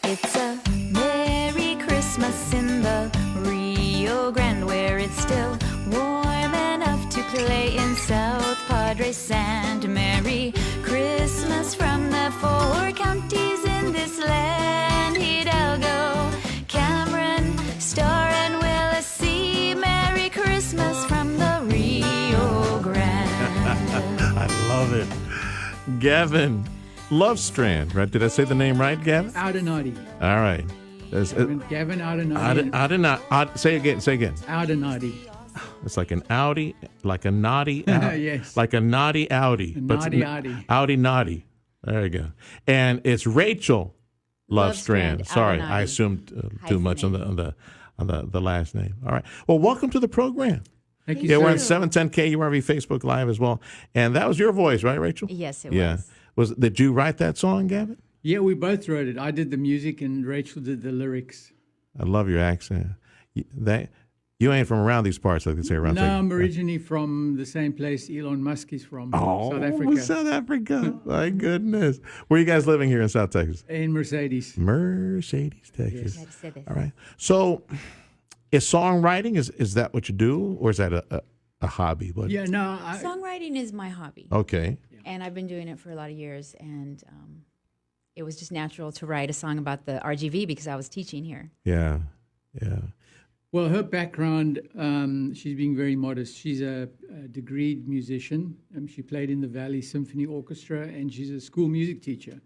It's a Merry Christmas in the Rio Grande, where it's still warm enough to play in South Padre Sand. Merry Christmas from the four counties in this land: Hidalgo, Cameron, Star, and Willacy. Merry Christmas from the Rio Grande. I love it. Gavin Lovestrand, right? Did I say the name right, Gavin? Audinati. All right. Gavin Audinati. Say again. Audinati. It's like an Audi, like a naughty, Yes. like a naughty Audi. Naughty Audi. Audi naughty. There you go. And it's Rachel Lovestrand. Sorry, I assumed too much on the last name. All right. Well, welcome to the program. Thank you. Yeah, we're on 710 KURV Facebook Live as well. And that was your voice, right, Rachel? Yes, it was. Did you write that song, Gavin? Yeah, we both wrote it. I did the music and Rachel did the lyrics. I love your accent. You ain't from around these parts, like they say around. No, I'm originally from the same place Elon Musk is from, South Africa. South Africa. My goodness. Where are you guys living here in South Texas? In Mercedes, Texas. Yes. All right. So is songwriting, is that what you do, or is that a hobby? What? Yeah, no. Songwriting is my hobby. Okay. And I've been doing it for a lot of years. And it was just natural to write a song about the RGV because I was teaching here. Yeah. Well, her background, she's being very modest. She's a degreed musician. She played in the Valley Symphony Orchestra, and she's a school music teacher.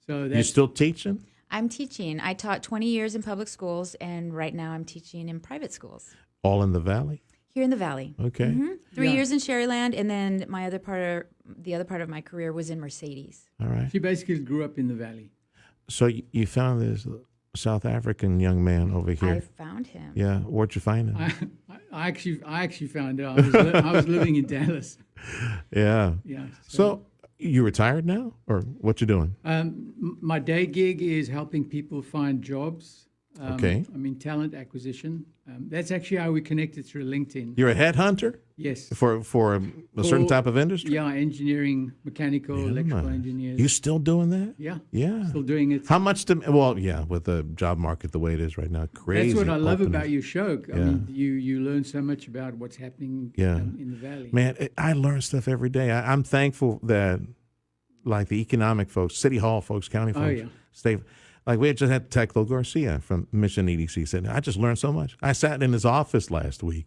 So You still teaching? I'm teaching. I taught 20 years in public schools, and right now I'm teaching in private schools. All in the Valley? Here in the Valley. Okay. Mm-hmm. 3 years in Sherryland, and then the other part of my career was in Mercedes. All right. She basically grew up in the Valley. So you found this South African young man over here. I found him. Yeah. Where'd you find him? I actually found out. I was living in Dallas. Yeah. Yeah. So you retired now, or what you doing? My day gig is helping people find jobs. Okay. I mean, talent acquisition. That's actually how we connected through LinkedIn. You're a headhunter? Yes. For a certain type of industry? Yeah, engineering, mechanical, electrical engineers. You still doing that? Yeah. Yeah. Still doing it. How much with the job market the way it is right now, crazy. That's what I love openings. about your show. I mean, you learn so much about what's happening in the Valley. Man, I learn stuff every day. I'm thankful that, like, the economic folks, city hall folks, county folks, state. Like, we had just had Teclo Garcia from Mission EDC said, I just learned so much. I sat in his office last week.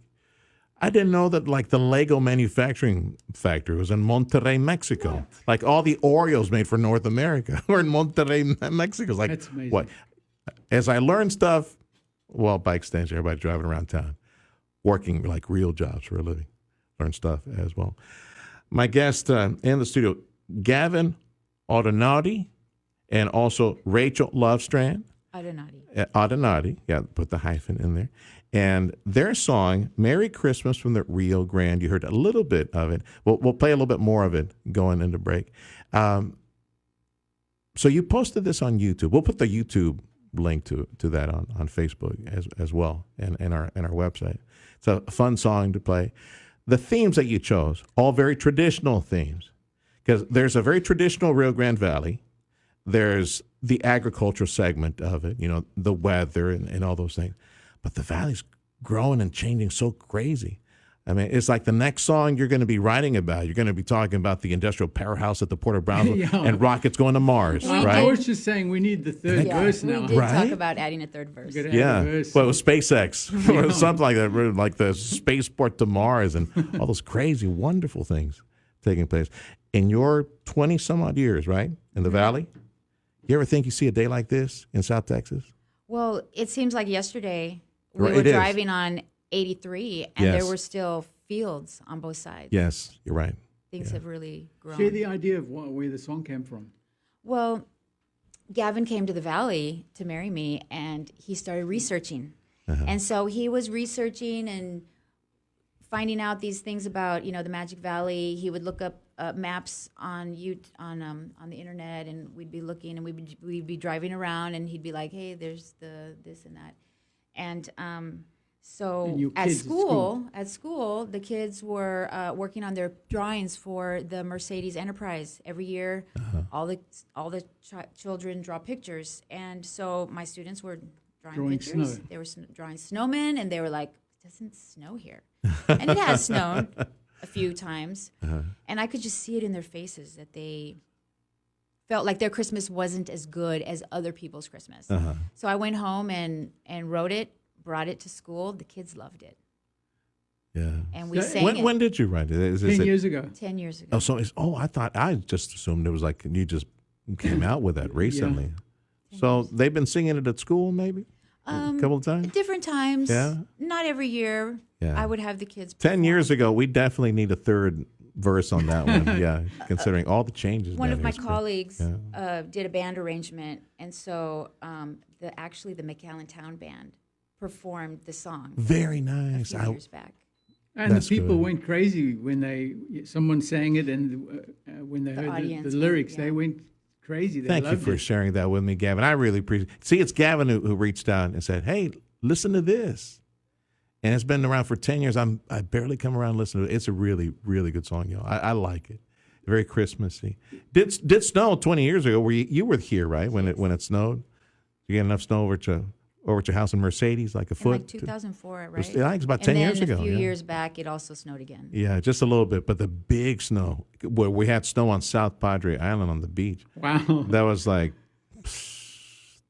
I didn't know that, like, the Lego manufacturing factory was in Monterrey, Mexico. What? Like, all the Oreos made for North America were in Monterrey, Mexico. It's like, that's amazing. What? As I learned stuff, well, by extension, everybody driving around town, working, like, real jobs for a living, learn stuff as well. My guest in the studio, Gavin Audinati, and also Rachel Lovestrand. Audinati. Yeah, put the hyphen in there. And their song, Merry Christmas from the Rio Grande. You heard a little bit of it. We'll play a little bit more of it going into break. So you posted this on YouTube. We'll put the YouTube link to that on Facebook as well and our website. It's a fun song to play. The themes that you chose, all very traditional themes, because there's a very traditional Rio Grande Valley. There's the agricultural segment of it, the weather and all those things. But the valley's growing and changing so crazy. I mean, it's like the next song you're going to be writing about. You're going to be talking about the industrial powerhouse at the Port of Brownsville and rockets going to Mars, right? I was just saying we need the third verse now. We did talk about adding a third verse. Well, it was SpaceX or something like that, like the spaceport to Mars and all those crazy, wonderful things taking place. In your 20-some-odd years, right, in the valley, you ever think you see a day like this in South Texas? Well, it seems like yesterday we were driving on 83, and there were still fields on both sides. Yes, you're right. Things have really grown. Share the idea of where the song came from. Well, Gavin came to the Valley to marry me, and he started researching. And so he was researching and finding out these things about, the Magic Valley. He would look up maps on the internet, and we'd be looking, and we'd be driving around, and he'd be like, "Hey, there's this and that," and So And your at kids at school, the kids were working on their drawings for the Mercedes Enterprise. Every year, all the children draw pictures, and so my students were drawing pictures. Snow. They were drawing snowmen, and they were like, "It doesn't snow here," and it has snowed a few times, and I could just see it in their faces that they felt like their Christmas wasn't as good as other people's Christmas. So I went home and wrote it. Brought it to school. The kids loved it. Yeah. And we sang it. When did you write it? 10 years ago. 10 years ago. Oh, so I just assumed it was like you just came out with that recently. So they've been singing it at school, maybe a couple of times. At different times. Yeah. Not every year. Yeah. I would have the kids. 10 years ago, we definitely need a third verse on that one. Yeah, considering all the changes. One down of my here. colleagues did a band arrangement, and so the McAllen Town Band performed the song. Very A nice. few years back. And That's the people good. went crazy when someone sang it, and when they heard audience the went, lyrics, they went crazy. They Thank you loved for it. sharing that with me, Gavin. I really appreciate it. See, it's Gavin who reached out and said, hey, listen to this. And it's been around for 10 years. I barely come around and listen to it. It's a really, really good song, y'all. I like it. Very Christmassy. Did snow 20 years ago? You were here, right, when it snowed? You get enough snow over to your house in Mercedes, like a In foot? like 2004, right? Yeah, I think it's about 10 years ago. And then a few yeah. years back, it also snowed again. Yeah, just a little bit. But the big snow, where we had snow on South Padre Island on the beach. Wow. That was like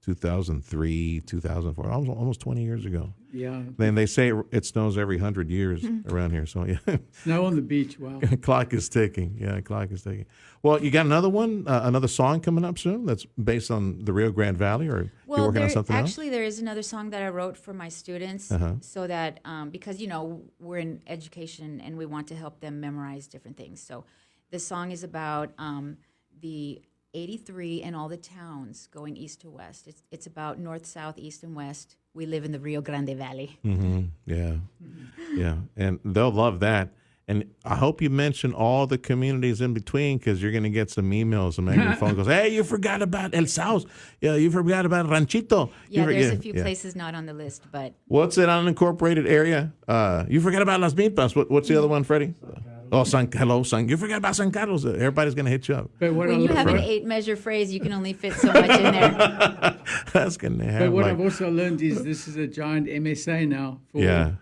2003, 2004, almost 20 years ago. Yeah. Then they say it snows every 100 years around here. So, yeah, Snow on the beach. Wow. clock is ticking. Yeah, clock is ticking. Well, you got another one, another song coming up soon that's based on the Rio Grande Valley, or Well, you're working on something else? actually, there is another song that I wrote for my students, so that because we're in education and we want to help them memorize different things. So, the song is about the 83 and all the towns going east to west. It's about north, south, east, and west. We live in the Rio Grande Valley. Yeah, yeah, and they'll love that. And I hope you mention all the communities in between, because you're going to get some emails, some angry phone calls. Hey, you forgot about El Saus. Yeah, you forgot about Ranchito. Yeah, there's a few places not on the list, but What's it unincorporated area? You forgot about Las Milpas. What's the other one, Freddie? Oh, you forgot about San Carlos. Everybody's going to hit you up. But what when I you love- have an 8-measure phrase, you can only fit so much in there. That's going to But happen. what I've also learned is this is a giant MSA now for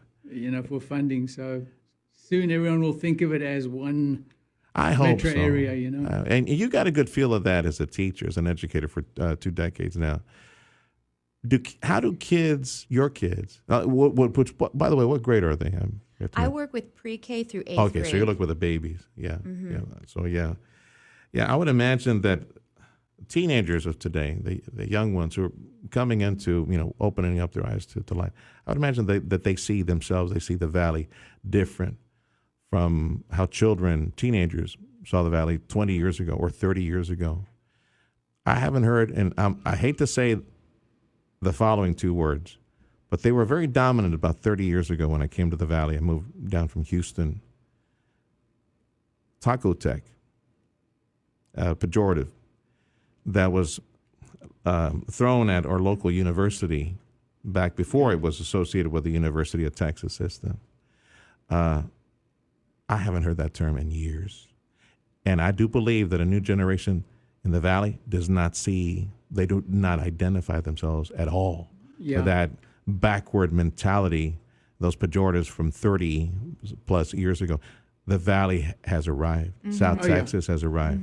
for funding. So soon everyone will think of it as one I hope metro so. area, And you got a good feel of that as a teacher, as an educator for 2 decades now. How do your kids, which, by the way, what grade are they? I work with pre-K through 8th Okay, grade. so you look with the babies. Yeah. Yeah. So, yeah. I would imagine that teenagers of today, the young ones who are coming into, opening up their eyes to life, I would imagine that they see themselves, they see the valley different from how teenagers saw the valley 20 years ago or 30 years ago. I haven't heard, and I hate to say the following 2 words, but they were very dominant about 30 years ago when I came to the valley. I moved down from Houston. Taco Tech, pejorative, that was thrown at our local university back before it was associated with the University of Texas system. I haven't heard that term in years. And I do believe that a new generation in the Valley they do not identify themselves at all with that backward mentality, those pejoratives from 30 plus years ago. The Valley has arrived. South Texas has arrived.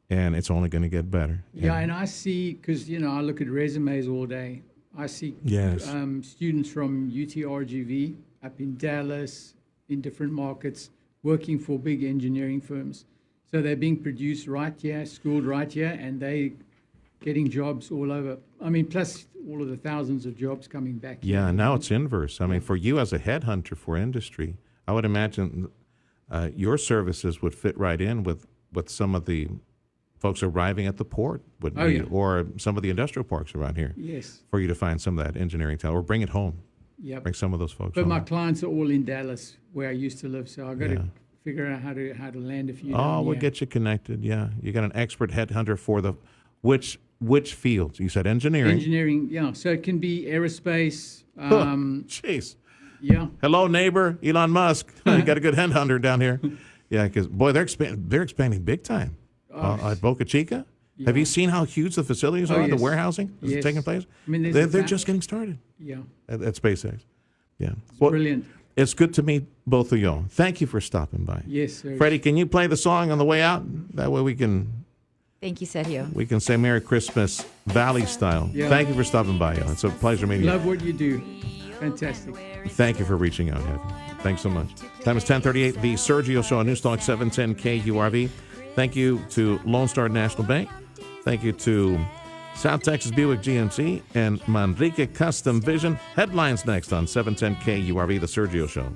And it's only going to get better. Yeah, and I see, because, I look at resumes all day. I see students from UTRGV up in Dallas, in different markets, working for big engineering firms. So they're being produced right here, schooled right here, and they getting jobs all over. I mean, plus all of the thousands of jobs coming back. Yeah, now it's inverse. I mean, for you as a headhunter for industry, I would imagine your services would fit right in with some of the folks arriving at the port would need, or some of the industrial parks around here. Yes. For you to find some of that engineering talent, or bring it home. Yep. Bring some of those folks But home. my clients are all in Dallas, where I used to live, so I've got to figure out how to land a few. Oh, we'll get you connected. Yeah, you got an expert headhunter for which fields? You said engineering. Engineering, yeah. So it can be aerospace. Jeez. Yeah. Hello, neighbor, Elon Musk. You got a good headhunter down here. Yeah, because, boy, they're expanding big time at Boca Chica. Yeah. Have you seen how huge the facilities are, the yes. warehousing is Yes. taking place? I mean, there's They're just getting started Yeah. at SpaceX. Yeah. Brilliant. It's good to meet both of y'all. Thank you for stopping by. Yes, sir. Freddie, can you play the song on the way out? That way we can Thank you, Sergio. say Merry Christmas Valley style. Yeah. Thank you for stopping by, y'all. It's a pleasure meeting you. Love what you do. Fantastic. Thank you for reaching out, Heather. Thanks so much. Time is 10:38. The Sergio Show on Newstalk 710 KURV. Thank you to Lone Star National Bank. Thank you to South Texas Buick GMC and Manrique Custom Vision. Headlines next on 710 KURV, The Sergio Show.